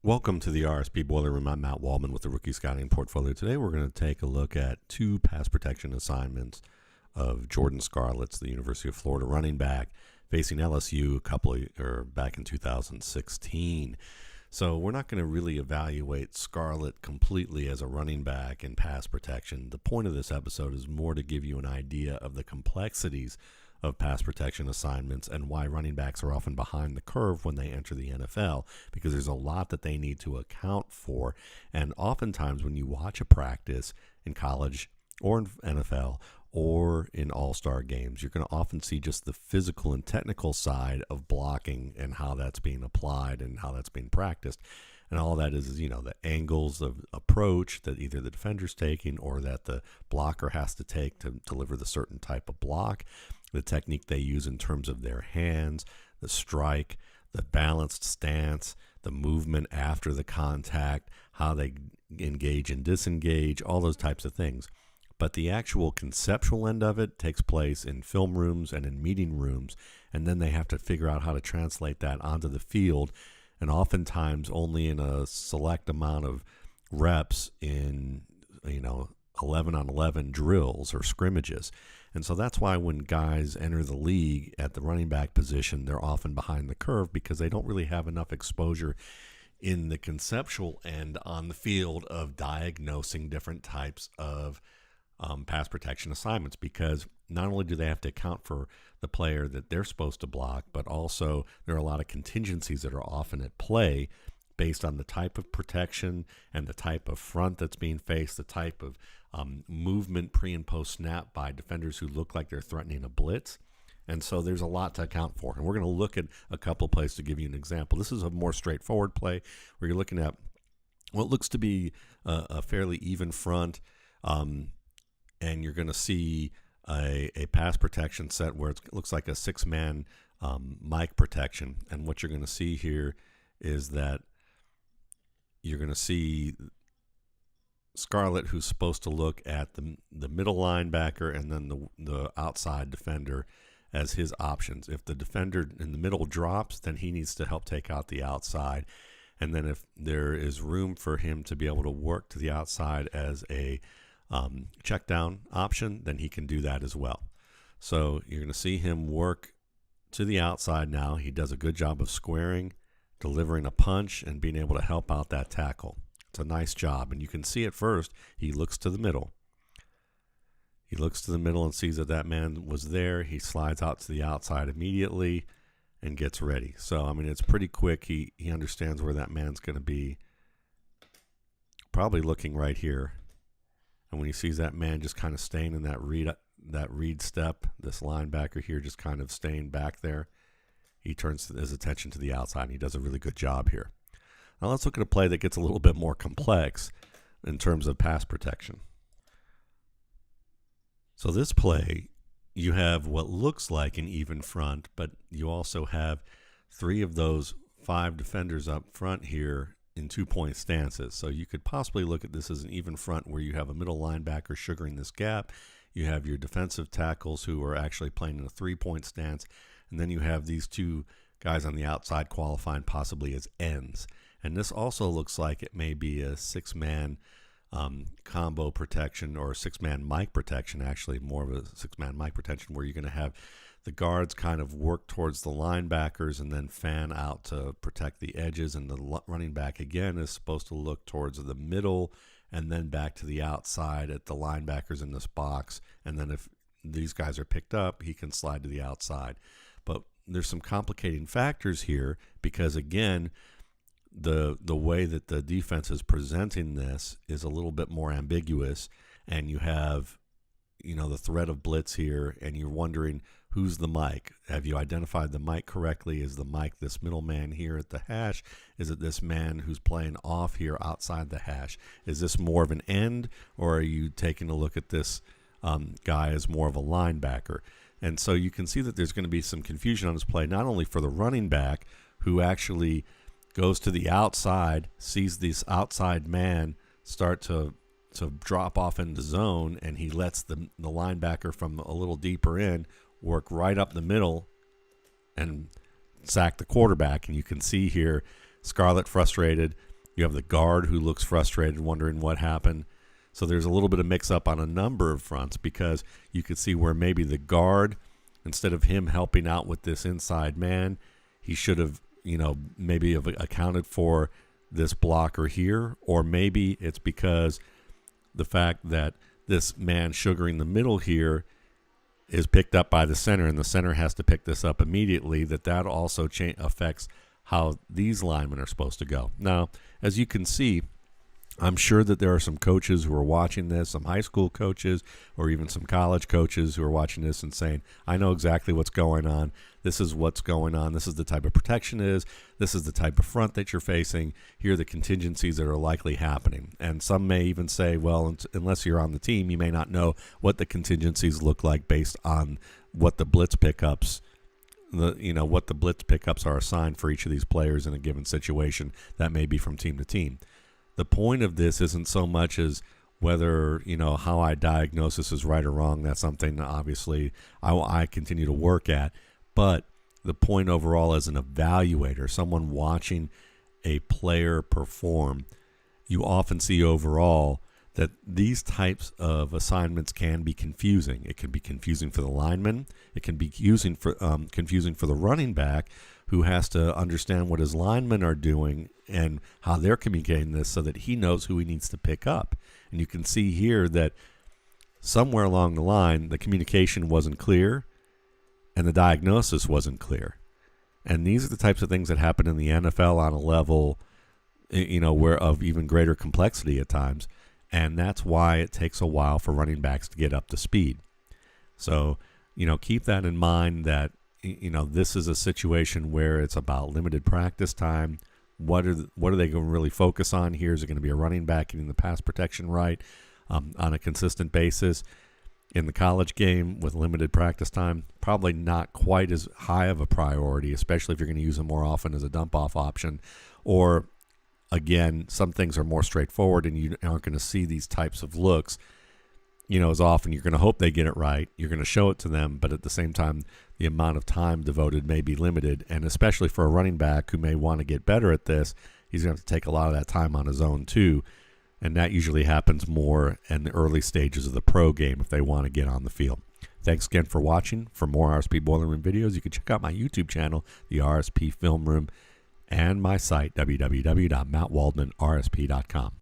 Welcome to the RSP Boiler Room. I'm Matt Waldman with the Rookie Scouting Portfolio. Today we're going to take a look at two pass protection assignments of Jordan Scarlett, the University of Florida running back, facing LSU back in 2016. So we're not going to really evaluate Scarlett completely as a running back in pass protection. The point of this episode is more to give you an idea of the complexities of pass protection assignments and why running backs are often behind the curve when they enter the NFL, because there's a lot that they need to account for. And oftentimes when you watch a practice in college or in NFL or in all-star games, you're going to often see just the physical and technical side of blocking and how that's being applied and how that's being practiced. And all that is, the angles of approach that either the defender's taking or that the blocker has to take to deliver the certain type of block, the technique they use in terms of their hands, the strike, the balanced stance, the movement after the contact, how they engage and disengage, all those types of things. But the actual conceptual end of it takes place in film rooms and in meeting rooms, and then they have to figure out how to translate that onto the field, and oftentimes only in a select amount of reps in 11-on-11 drills or scrimmages. And so that's why when guys enter the league at the running back position, they're often behind the curve, because they don't really have enough exposure in the conceptual end on the field of diagnosing different types of pass protection assignments, because not only do they have to account for the player that they're supposed to block, but also there are a lot of contingencies that are often at play based on the type of protection and the type of front that's being faced, the type of movement pre and post snap by defenders who look like they're threatening a blitz. And so there's a lot to account for. And we're going to look at a couple plays to give you an example. This is a more straightforward play where you're looking at what looks to be a fairly even front, and you're going to see a pass protection set where it looks like a six-man mic protection. And what you're going to see here is that you're going to see Scarlett, who's supposed to look at the middle linebacker and then the outside defender as his options. If the defender in the middle drops, then he needs to help take out the outside. And then if there is room for him to be able to work to the outside as a check down option, then he can do that as well. So you're going to see him work to the outside now. He does a good job of squaring, delivering a punch, and being able to help out that tackle. It's a nice job. And you can see at first, he looks to the middle. He looks to the middle and sees that man was there. He slides out to the outside immediately and gets ready. So, it's pretty quick. He understands where that man's going to be, probably looking right here. And when he sees that man just kind of staying in that read step, this linebacker here just kind of staying back there, he turns his attention to the outside, and he does a really good job here. Now let's look at a play that gets a little bit more complex in terms of pass protection. So this play, you have what looks like an even front, but you also have three of those five defenders up front here in 2-point stances. So you could possibly look at this as an even front where you have a middle linebacker sugaring this gap. You have your defensive tackles who are actually playing in a 3-point stance. And then you have these two guys on the outside qualifying possibly as ends. And this also looks like it may be a six-man combo protection, or a six-man mic protection, actually more of a six-man mic protection, where you're going to have the guards kind of work towards the linebackers and then fan out to protect the edges. And the running back, again, is supposed to look towards the middle and then back to the outside at the linebackers in this box. And then if these guys are picked up, he can slide to the outside. But there's some complicating factors here because, again, the way that the defense is presenting this is a little bit more ambiguous, and you have the threat of blitz here, and you're wondering who's the mic. Have you identified the mic correctly? Is the mic this middleman here at the hash? Is it this man who's playing off here outside the hash? Is this more of an end, or are you taking a look at this guy as more of a linebacker? And so you can see that there's going to be some confusion on this play, not only for the running back, who actually goes to the outside, sees this outside man start to drop off into zone, and he lets the linebacker from a little deeper in work right up the middle and sack the quarterback. And you can see here Scarlett frustrated, You have the guard who looks frustrated, wondering what happened. So there's a little bit of mix-up on a number of fronts, because you could see where maybe the guard, instead of him helping out with this inside man, he should have, maybe have accounted for this blocker here. Or maybe it's because the fact that this man sugaring the middle here is picked up by the center, and the center has to pick this up immediately, that also affects how these linemen are supposed to go. Now, as you can see, I'm sure that there are some coaches who are watching this, some high school coaches or even some college coaches who are watching this and saying, I know exactly what's going on. This is what's going on. This is the type of protection it is. This is the type of front that you're facing. Here are the contingencies that are likely happening. And some may even say, well, unless you're on the team, you may not know what the contingencies look like based on what the blitz pickups what the blitz pickups are assigned for each of these players in a given situation. That may be from team to team. The point of this isn't so much as whether, how I diagnose this is right or wrong. That's something that obviously I continue to work at. But the point overall, as an evaluator, someone watching a player perform, you often see overall that these types of assignments can be confusing. It can be confusing for the lineman. It can be confusing for the running back, who has to understand what his linemen are doing and how they're communicating this so that he knows who he needs to pick up. And you can see here that somewhere along the line, the communication wasn't clear and the diagnosis wasn't clear. And these are the types of things that happen in the NFL on a level, where of even greater complexity at times. And that's why it takes a while for running backs to get up to speed. So, keep that in mind, that this is a situation where it's about limited practice time. What are they going to really focus on here? Is it going to be a running back getting the pass protection right on a consistent basis? In the college game with limited practice time, probably not quite as high of a priority, especially if you're going to use them more often as a dump-off option. Or, again, some things are more straightforward and you aren't going to see these types of looks as often. You're going to hope they get it right. You're going to show it to them, but at the same time, the amount of time devoted may be limited. And especially for a running back who may want to get better at this, he's going to have to take a lot of that time on his own too. And that usually happens more in the early stages of the pro game if they want to get on the field. Thanks again for watching. For more RSP Boiler Room videos, you can check out my YouTube channel, the RSP Film Room, and my site, www.mattwaldmanrsp.com.